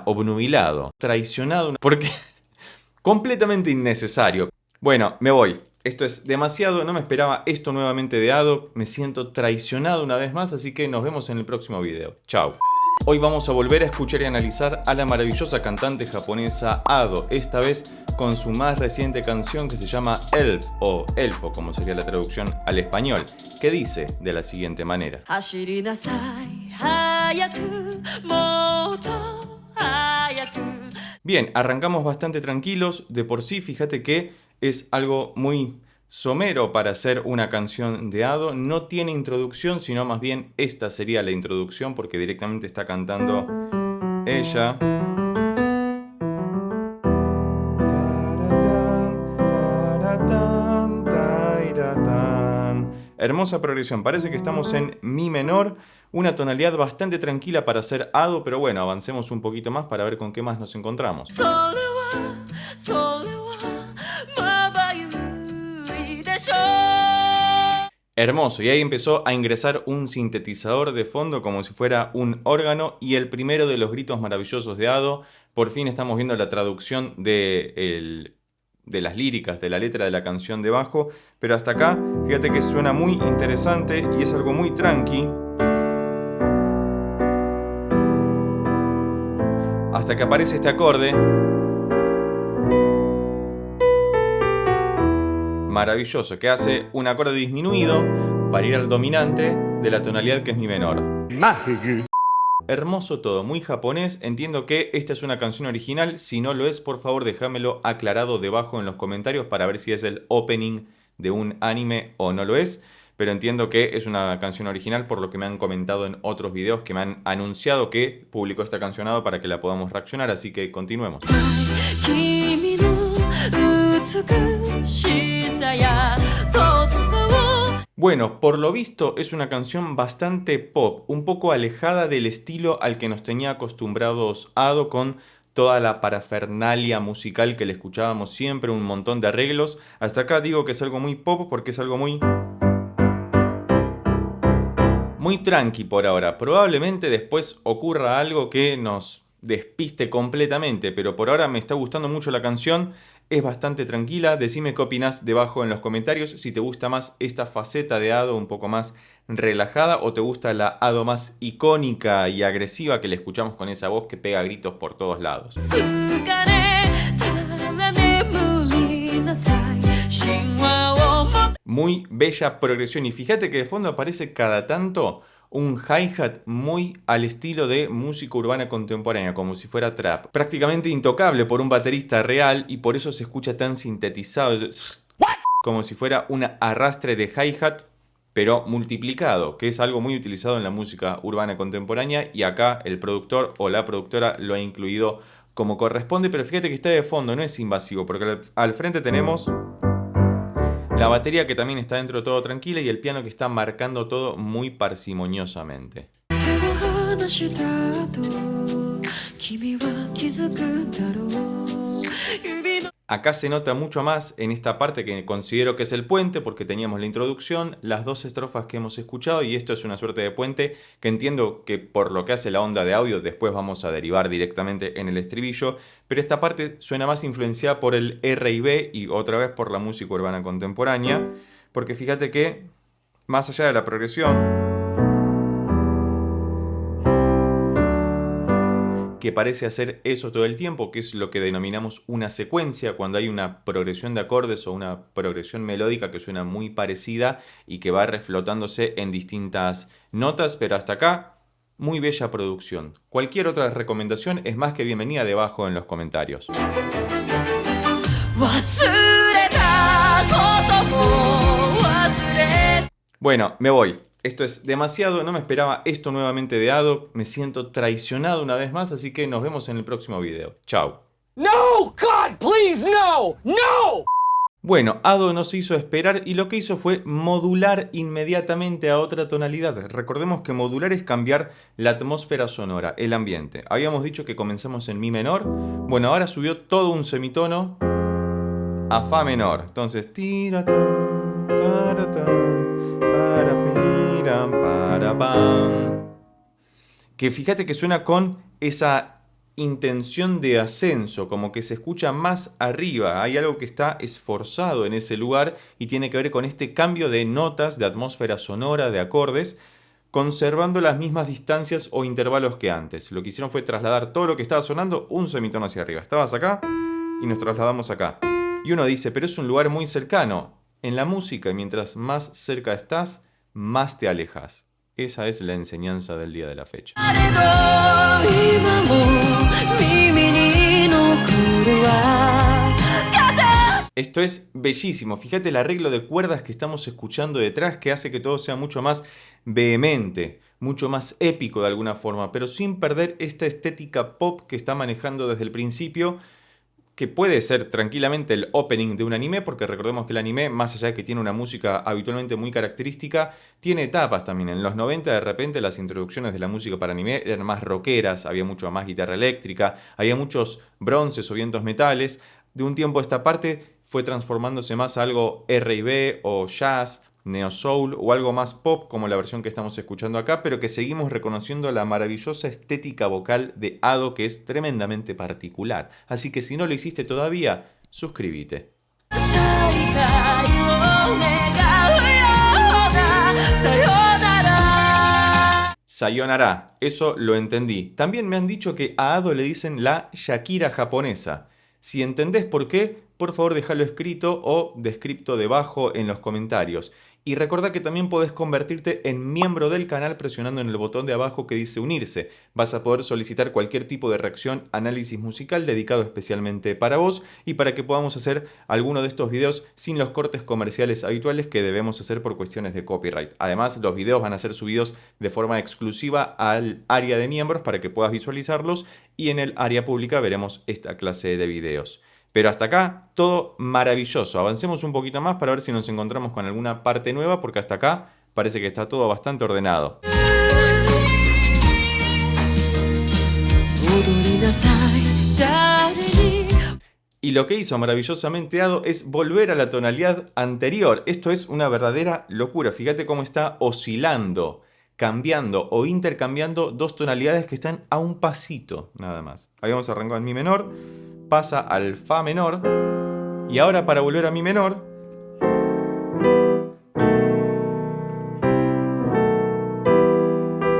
obnubilado, traicionado, porque completamente innecesario. Bueno, me voy. Esto es demasiado, no me esperaba esto nuevamente de Ado, me siento traicionado una vez más, así que nos vemos en el próximo video. Chao. Hoy vamos a volver a escuchar y analizar a la maravillosa cantante japonesa Ado, esta vez con su más reciente canción que se llama Elf, o Elfo, como sería la traducción al español, que dice de la siguiente manera. Bien, arrancamos bastante tranquilos, de por sí, fíjate que es algo muy somero para hacer una canción de Ado, no tiene introducción, sino más bien esta sería la introducción porque directamente está cantando ella. Hermosa progresión, parece que estamos en mi menor, una tonalidad bastante tranquila para hacer Ado, pero bueno, avancemos un poquito más para ver con qué más nos encontramos. Hermoso, y ahí empezó a ingresar un sintetizador de fondo como si fuera un órgano y el primero de los gritos maravillosos de Ado. Por fin estamos viendo la traducción de las líricas, de la letra de la canción debajo, pero hasta acá, fíjate que suena muy interesante y es algo muy tranqui. Hasta que aparece este acorde. Maravilloso, que hace un acorde disminuido para ir al dominante de la tonalidad que es mi menor. Hermoso todo, muy japonés. Entiendo que esta es una canción original. Si no lo es, por favor déjamelo aclarado debajo en los comentarios para ver si es el opening de un anime o no lo es. Pero entiendo que es una canción original por lo que me han comentado en otros videos que me han anunciado que publicó esta canción Ado para que la podamos reaccionar. Así que continuemos. Bueno, por lo visto es una canción bastante pop, un poco alejada del estilo al que nos tenía acostumbrados Ado con toda la parafernalia musical que le escuchábamos siempre, un montón de arreglos. Hasta acá digo que es algo muy pop porque es algo muy tranqui por ahora. Probablemente después ocurra algo que nos despiste completamente, pero por ahora me está gustando mucho la canción. Es bastante tranquila, decime qué opinás debajo en los comentarios, si te gusta más esta faceta de Ado un poco más relajada o te gusta la Ado más icónica y agresiva que le escuchamos con esa voz que pega gritos por todos lados. Muy bella progresión y fíjate que de fondo aparece cada tanto un hi-hat muy al estilo de música urbana contemporánea, como si fuera trap. Prácticamente intocable por un baterista real y por eso se escucha tan sintetizado. Como si fuera un arrastre de hi-hat, pero multiplicado, que es algo muy utilizado en la música urbana contemporánea y acá el productor o la productora lo ha incluido como corresponde, pero fíjate que está de fondo, no es invasivo, porque al frente tenemos la batería que también está dentro de todo tranquila y el piano que está marcando todo muy parsimoniosamente. Acá se nota mucho más en esta parte que considero que es el puente porque teníamos la introducción, las dos estrofas que hemos escuchado y esto es una suerte de puente que entiendo que por lo que hace la onda de audio después vamos a derivar directamente en el estribillo, pero esta parte suena más influenciada por el R&B y otra vez por la música urbana contemporánea, porque fíjate que más allá de la progresión, que parece hacer eso todo el tiempo, que es lo que denominamos una secuencia, cuando hay una progresión de acordes o una progresión melódica que suena muy parecida y que va reflotándose en distintas notas, pero hasta acá, muy bella producción. Cualquier otra recomendación es más que bienvenida debajo en los comentarios. Bueno, me voy. Esto es demasiado, no me esperaba esto nuevamente de Ado, me siento traicionado una vez más, así que nos vemos en el próximo video. Chao. No, God, please, no, no. Bueno, Ado no se hizo esperar y lo que hizo fue modular inmediatamente a otra tonalidad. Recordemos que modular es cambiar la atmósfera sonora, el ambiente. Habíamos dicho que comenzamos en mi menor, bueno, ahora subió todo un semitono a fa menor. Entonces, tiratán, taratán, que fíjate que suena con esa intención de ascenso, como que se escucha más arriba, hay algo que está esforzado en ese lugar y tiene que ver con este cambio de notas, de atmósfera sonora, de acordes, conservando las mismas distancias o intervalos que antes. Lo que hicieron fue trasladar todo lo que estaba sonando un semitono hacia arriba. Estabas acá y nos trasladamos acá. Y uno dice, pero es un lugar muy cercano. En la música, mientras más cerca estás, más te alejas. Esa es la enseñanza del día de la fecha. Esto es bellísimo. Fíjate el arreglo de cuerdas que estamos escuchando detrás, que hace que todo sea mucho más vehemente, mucho más épico de alguna forma, pero sin perder esta estética pop que está manejando desde el principio, que puede ser tranquilamente el opening de un anime, porque recordemos que el anime, más allá de que tiene una música habitualmente muy característica, tiene etapas también. En los 90 de repente las introducciones de la música para anime eran más rockeras, había mucho más guitarra eléctrica, había muchos bronces o vientos metales. De un tiempo a esta parte fue transformándose más a algo R&B o jazz, neo soul o algo más pop como la versión que estamos escuchando acá, pero que seguimos reconociendo la maravillosa estética vocal de Ado, que es tremendamente particular. Así que si no lo hiciste todavía, suscríbete. Sayonara, eso lo entendí. También me han dicho que a Ado le dicen la Shakira japonesa. Si entendés por qué, por favor déjalo escrito o descripto debajo en los comentarios. Y recordá que también podés convertirte en miembro del canal presionando en el botón de abajo que dice unirse. Vas a poder solicitar cualquier tipo de reacción, análisis musical dedicado especialmente para vos y para que podamos hacer alguno de estos videos sin los cortes comerciales habituales que debemos hacer por cuestiones de copyright. Además, los videos van a ser subidos de forma exclusiva al área de miembros para que puedas visualizarlos y en el área pública veremos esta clase de videos. Pero hasta acá, todo maravilloso. Avancemos un poquito más para ver si nos encontramos con alguna parte nueva, porque hasta acá parece que está todo bastante ordenado. Y lo que hizo maravillosamente Ado es volver a la tonalidad anterior. Esto es una verdadera locura. Fíjate cómo está oscilando, cambiando o intercambiando dos tonalidades que están a un pasito, nada más. Habíamos arrancado en mi menor, pasa al fa menor, y ahora para volver a mi menor,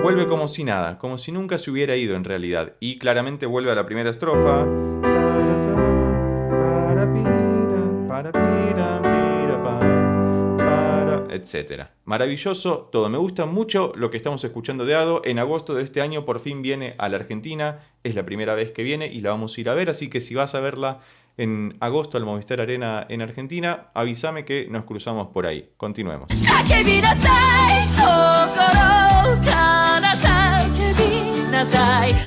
vuelve como si nada, como si nunca se hubiera ido en realidad, y claramente vuelve a la primera estrofa, etcétera. Maravilloso todo. Me gusta mucho lo que estamos escuchando de Ado. En agosto de este año por fin viene a la Argentina. Es la primera vez que viene y la vamos a ir a ver. Así que si vas a verla en agosto al Movistar Arena en Argentina, avísame que nos cruzamos por ahí. Continuemos.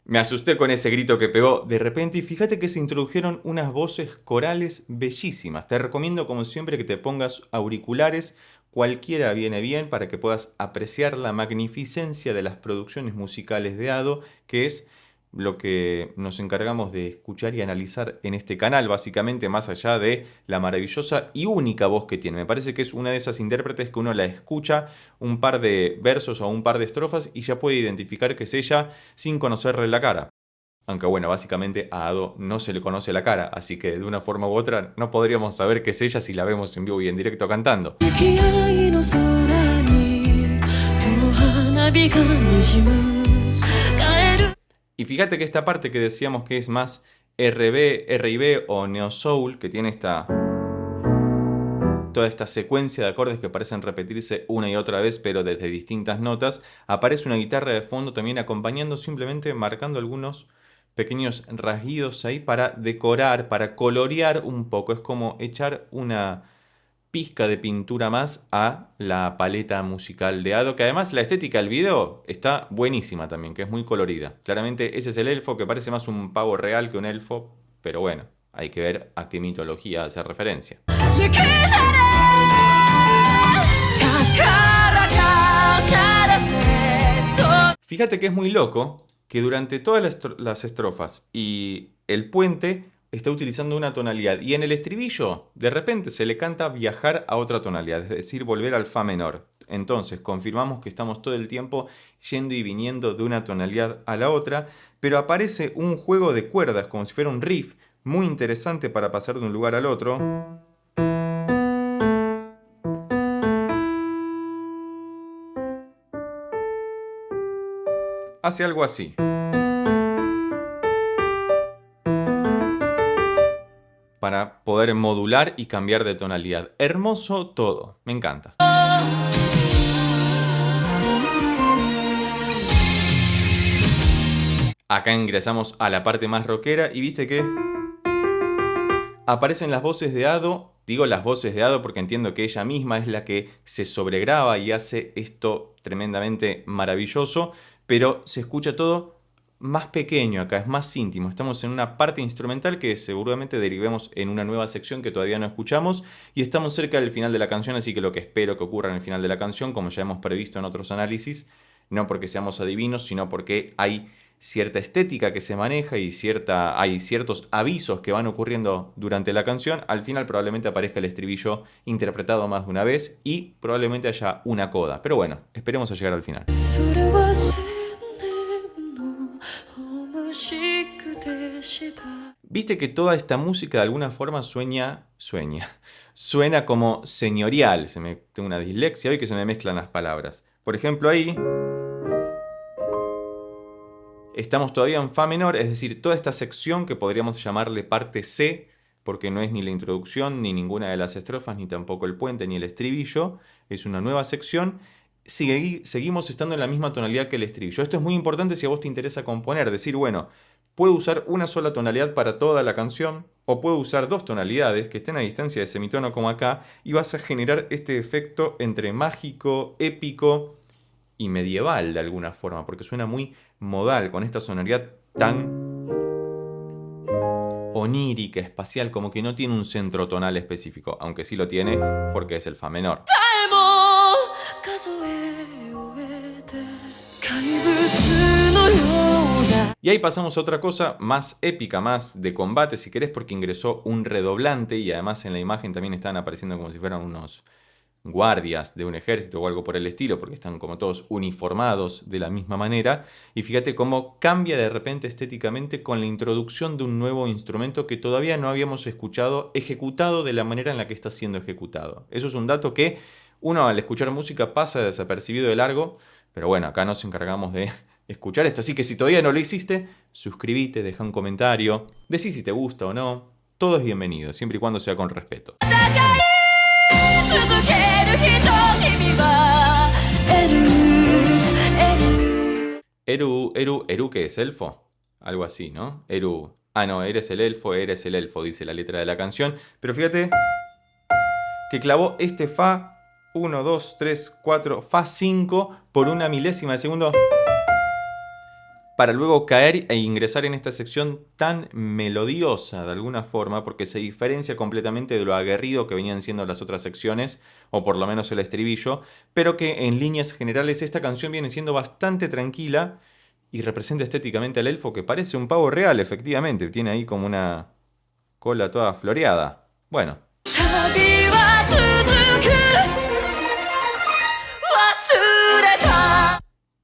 Me asusté con ese grito que pegó de repente y fíjate que se introdujeron unas voces corales bellísimas. Te recomiendo como siempre que te pongas auriculares. Cualquiera viene bien para que puedas apreciar la magnificencia de las producciones musicales de Ado, que es lo que nos encargamos de escuchar y analizar en este canal, básicamente más allá de la maravillosa y única voz que tiene. Me parece que es una de esas intérpretes que uno la escucha un par de versos o un par de estrofas y ya puede identificar que es ella sin conocerle la cara. Aunque bueno, básicamente a Ado no se le conoce la cara, así que de una forma u otra no podríamos saber que es ella si la vemos en vivo y en directo cantando. Y fíjate que esta parte que decíamos que es más R&B o neo soul, que tiene toda esta secuencia de acordes que parecen repetirse una y otra vez, pero desde distintas notas, aparece una guitarra de fondo también acompañando, simplemente marcando algunos pequeños rasguidos ahí para decorar, para colorear un poco. Es como echar una pizca de pintura más a la paleta musical de Ado, que además la estética del video está buenísima también, que es muy colorida. Claramente ese es el elfo, que parece más un pavo real que un elfo, pero bueno, hay que ver a qué mitología hace referencia. Fíjate que es muy loco que durante todas las estrofas y el puente está utilizando una tonalidad y en el estribillo de repente se le canta viajar a otra tonalidad, es decir, volver al fa menor. Entonces confirmamos que estamos todo el tiempo yendo y viniendo de una tonalidad a la otra, pero aparece un juego de cuerdas como si fuera un riff muy interesante para pasar de un lugar al otro. Hace algo así. Para poder modular y cambiar de tonalidad. Hermoso todo, me encanta. Acá ingresamos a la parte más rockera y viste que aparecen las voces de Ado. Digo las voces de Ado porque entiendo que ella misma es la que se sobregraba y hace esto tremendamente maravilloso, pero se escucha todo más pequeño acá, es más íntimo. Estamos en una parte instrumental que seguramente derivemos en una nueva sección que todavía no escuchamos y estamos cerca del final de la canción, así que lo que espero que ocurra en el final de la canción, como ya hemos previsto en otros análisis, no porque seamos adivinos, sino porque hay cierta estética que se maneja y hay ciertos avisos que van ocurriendo durante la canción. Al final probablemente aparezca el estribillo interpretado más de una vez y probablemente haya una coda. Pero bueno, esperemos a llegar al final. Viste que toda esta música de alguna forma suena como señorial. Tengo una dislexia hoy que se me mezclan las palabras. Por ejemplo, ahí estamos todavía en fa menor, es decir, toda esta sección que podríamos llamarle parte C, porque no es ni la introducción, ni ninguna de las estrofas, ni tampoco el puente, ni el estribillo, es una nueva sección. Seguimos estando en la misma tonalidad que el estribillo. Esto es muy importante si a vos te interesa componer, decir, bueno, puedo usar una sola tonalidad para toda la canción, o puedo usar dos tonalidades que estén a distancia de semitono como acá, y vas a generar este efecto entre mágico, épico y medieval de alguna forma, porque suena muy modal, con esta sonoridad tan onírica, espacial, como que no tiene un centro tonal específico, aunque sí lo tiene porque es el fa menor. Y ahí pasamos a otra cosa más épica, más de combate si querés, porque ingresó un redoblante y además en la imagen también están apareciendo como si fueran unos guardias de un ejército o algo por el estilo, porque están como todos uniformados de la misma manera. Y fíjate cómo cambia de repente estéticamente con la introducción de un nuevo instrumento que todavía no habíamos escuchado ejecutado de la manera en la que está siendo ejecutado. Eso es un dato que uno al escuchar música pasa desapercibido de largo, pero bueno, acá nos encargamos de escuchar esto. Así que si todavía no lo hiciste, suscríbete, deja un comentario, decí si te gusta o no. Todo es bienvenido, siempre y cuando sea con respeto. Eru, ¿qué es? ¿Elfo? Algo así, ¿no? Eru. Ah, no, eres el elfo, dice la letra de la canción. Pero fíjate que clavó este fa 1, 2, 3, 4, fa 5 por una milésima de segundo para luego caer e ingresar en esta sección tan melodiosa de alguna forma, porque se diferencia completamente de lo aguerrido que venían siendo las otras secciones, o por lo menos el estribillo, pero que en líneas generales esta canción viene siendo bastante tranquila y representa estéticamente al elfo que parece un pavo real, efectivamente, tiene ahí como una cola toda floreada. Bueno.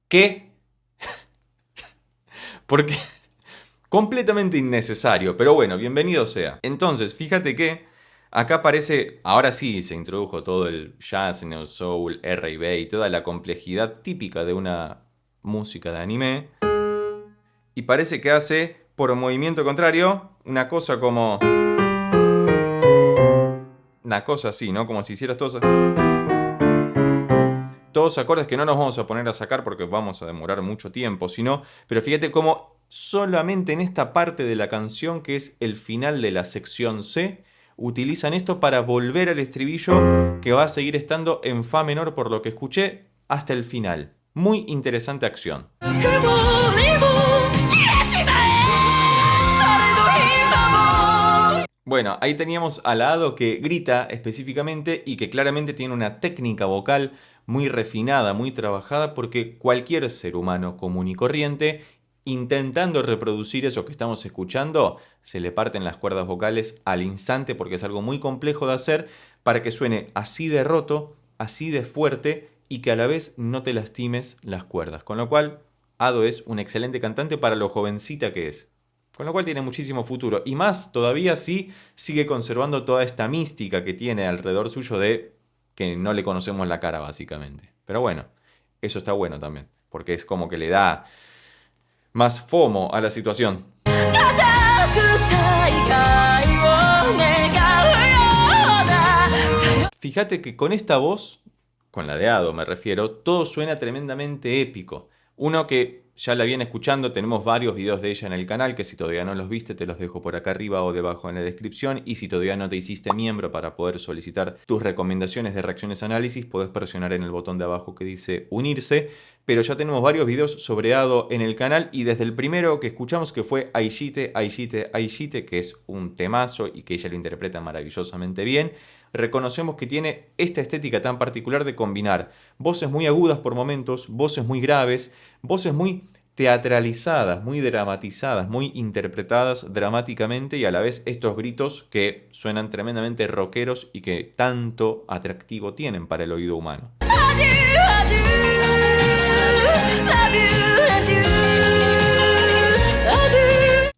¿Qué? Porque completamente innecesario, pero bueno, bienvenido sea. Entonces, fíjate que acá aparece, ahora sí se introdujo todo el jazz, neo soul, R&B y toda la complejidad típica de una música de anime. Y parece que hace, por movimiento contrario, una cosa como... Una cosa así, ¿no? Como si hicieras todos acordes que no nos vamos a poner a sacar porque vamos a demorar mucho tiempo, sino, pero fíjate cómo solamente en esta parte de la canción, que es el final de la sección C, utilizan esto para volver al estribillo que va a seguir estando en fa menor por lo que escuché hasta el final. Muy interesante acción. Bueno, ahí teníamos al Ado que grita específicamente y que claramente tiene una técnica vocal muy refinada, muy trabajada, porque cualquier ser humano común y corriente, intentando reproducir eso que estamos escuchando, se le parten las cuerdas vocales al instante porque es algo muy complejo de hacer para que suene así de roto, así de fuerte y que a la vez no te lastimes las cuerdas. Con lo cual, Ado es un excelente cantante para lo jovencita que es. Con lo cual tiene muchísimo futuro. Y más todavía si sigue conservando toda esta mística que tiene alrededor suyo de que no le conocemos la cara básicamente. Pero bueno, eso está bueno también. Porque es como que le da más FOMO a la situación. Fíjate que con esta voz, con la de Ado me refiero, todo suena tremendamente épico. Uno que ya la viene escuchando, tenemos varios videos de ella en el canal, que si todavía no los viste te los dejo por acá arriba o debajo en la descripción. Y si todavía no te hiciste miembro para poder solicitar tus recomendaciones de reacciones análisis, podés presionar en el botón de abajo que dice unirse. Pero ya tenemos varios videos sobre Ado en el canal y desde el primero que escuchamos, que fue Aishite, Aishite, Aishite, que es un temazo y que ella lo interpreta maravillosamente bien, reconocemos que tiene esta estética tan particular de combinar voces muy agudas por momentos, voces muy graves, voces muy teatralizadas, muy dramatizadas, muy interpretadas dramáticamente y a la vez estos gritos que suenan tremendamente rockeros y que tanto atractivo tienen para el oído humano.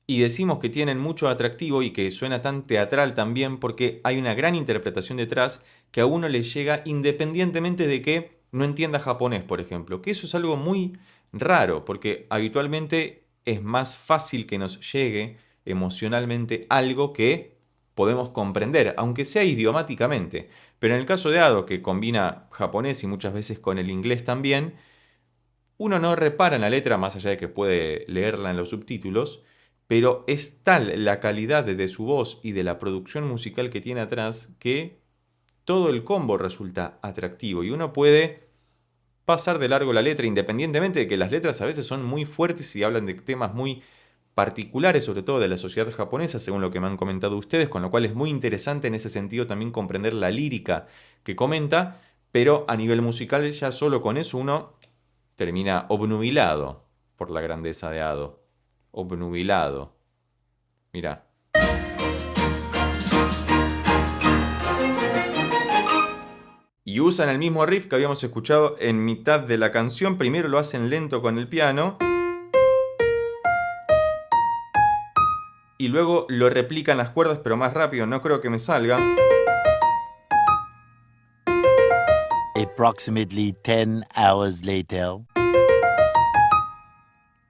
Y decimos que tienen mucho atractivo y que suena tan teatral también porque hay una gran interpretación detrás que a uno le llega independientemente de que no entienda japonés, por ejemplo. Que eso es algo muy raro porque habitualmente es más fácil que nos llegue emocionalmente algo que podemos comprender, aunque sea idiomáticamente. Pero en el caso de Ado, que combina japonés y muchas veces con el inglés también, uno no repara en la letra más allá de que puede leerla en los subtítulos, pero es tal la calidad de su voz y de la producción musical que tiene atrás que todo el combo resulta atractivo y uno puede pasar de largo la letra independientemente de que las letras a veces son muy fuertes y hablan de temas muy particulares, sobre todo de la sociedad japonesa, según lo que me han comentado ustedes, con lo cual es muy interesante en ese sentido también comprender la lírica que comenta, pero a nivel musical ya solo con eso uno termina obnubilado por la grandeza de Ado. Obnubilado. Mirá. Y usan el mismo riff que habíamos escuchado en mitad de la canción. Primero lo hacen lento con el piano. Y luego lo replican las cuerdas, pero más rápido. No creo que me salga. Approximately 10 hours later.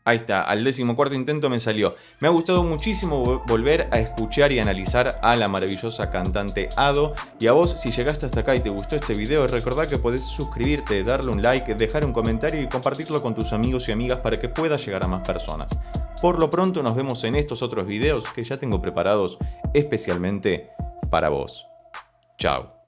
Ahí está, al 14º intento me salió. Me ha gustado muchísimo volver a escuchar y analizar a la maravillosa cantante Ado. Y a vos, si llegaste hasta acá y te gustó este video, recordá que podés suscribirte, darle un like, dejar un comentario y compartirlo con tus amigos y amigas para que pueda llegar a más personas. Por lo pronto nos vemos en estos otros videos que ya tengo preparados especialmente para vos. Chao.